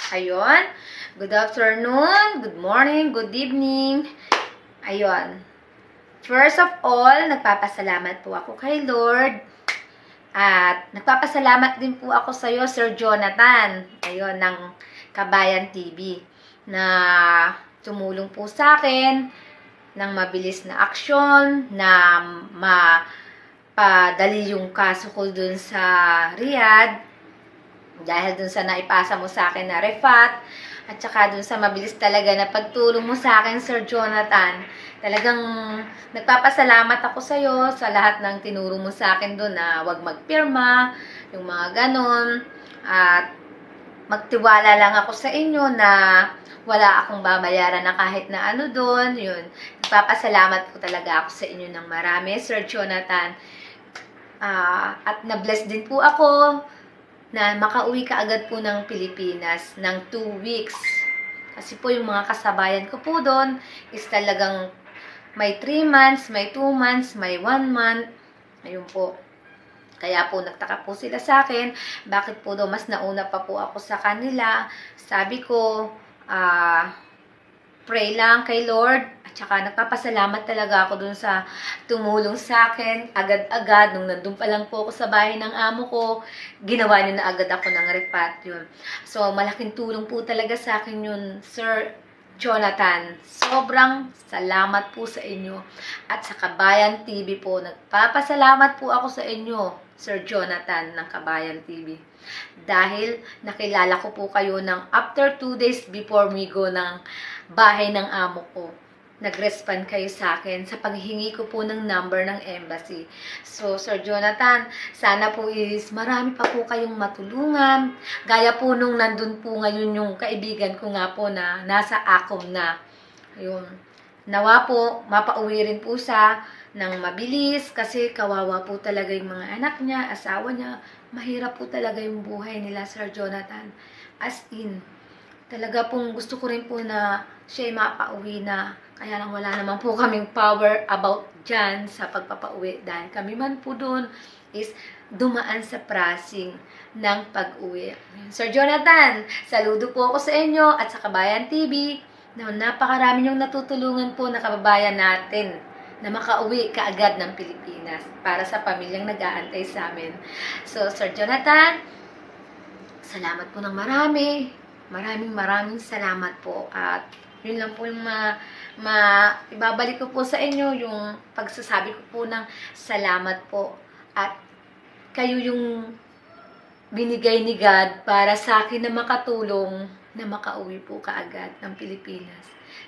Ayun. Good afternoon, good morning, good evening. Ayun. First of all, nagpapasalamat po ako kay Lord. At nagpapasalamat din po ako sa iyo, Sir Jonathan. Ayun, ng Kabayan TV. Na tumulong po sa akin ng mabilis na aksyon, na mapadali yung kaso ko dun sa Riyadh. Dahil dun sa naipasa mo sa akin na refat, at saka dun sa mabilis talaga na pagtulong mo sa akin, Sir Jonathan. Talagang nagpapasalamat ako sa iyo sa lahat ng tinuro mo sa akin dun na huwag magpirma, yung mga ganon. At magtiwala lang ako sa inyo na wala akong babayaran na kahit na ano dun. Yun. Nagpapasalamat po talaga ako sa inyo ng marami, Sir Jonathan. At na-bless din po ako na makauwi ka agad po ng Pilipinas ng 2 weeks. Kasi po yung mga kasabayan ko po doon is talagang may 3 months, may 2 months, may 1 month. Ayun po. Kaya po nagtaka po sila sa akin, bakit po daw mas nauna pa po ako sa kanila. Sabi ko, pray lang kay Lord. At saka nagpapasalamat talaga ako dun sa tumulong sa akin agad-agad. Nung nandun pa lang po ako sa bahay ng amo ko, ginawa niya na agad ako ng refat yun. So, malaking tulong po talaga sa akin yun, Sir Jonathan. Sobrang salamat po sa inyo. At sa Kabayan TV po, nagpapasalamat po ako sa inyo, Sir Jonathan ng Kabayan TV. Dahil nakilala ko po kayo ng after 2 days before me go ng bahay ng amo ko. Nag-respond kayo sa akin sa paghingi ko po ng number ng embassy. So, Sir Jonathan, sana po is marami pa po kayong matulungan. Gaya po nung nandun po ngayon yung kaibigan ko nga po na nasa Acom na. Ayun. Nawa po, mapauwi rin po siya ng mabilis kasi kawawa po talaga yung mga anak niya, asawa niya. Mahirap po talaga yung buhay nila, Sir Jonathan. As in, talaga pong gusto ko rin po na siya mapauwi na. Kaya lang wala naman po kaming power about dyan sa pagpapauwi. Dahil kami man po dun is dumaan sa pricing ng pag-uwi. Sir Jonathan, saludo po ako sa inyo at sa Kabayan TV na napakarami yung natutulungan po na kababayan natin na makauwi kaagad ng Pilipinas para sa pamilyang nag-aantay sa amin. So, Sir Jonathan, salamat po ng marami. Maraming salamat po. At yun lang po yung ibabalik ko po sa inyo yung pagsasabi ko po ng salamat po. At kayo yung binigay ni God para sa akin na makatulong na makauwi po kaagad ng Pilipinas.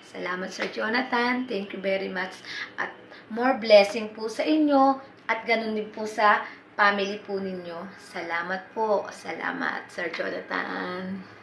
Salamat, Sir Jonathan. Thank you very much. At more blessing po sa inyo at ganun din po sa family po ninyo. Salamat po. Salamat, Sir Jonathan.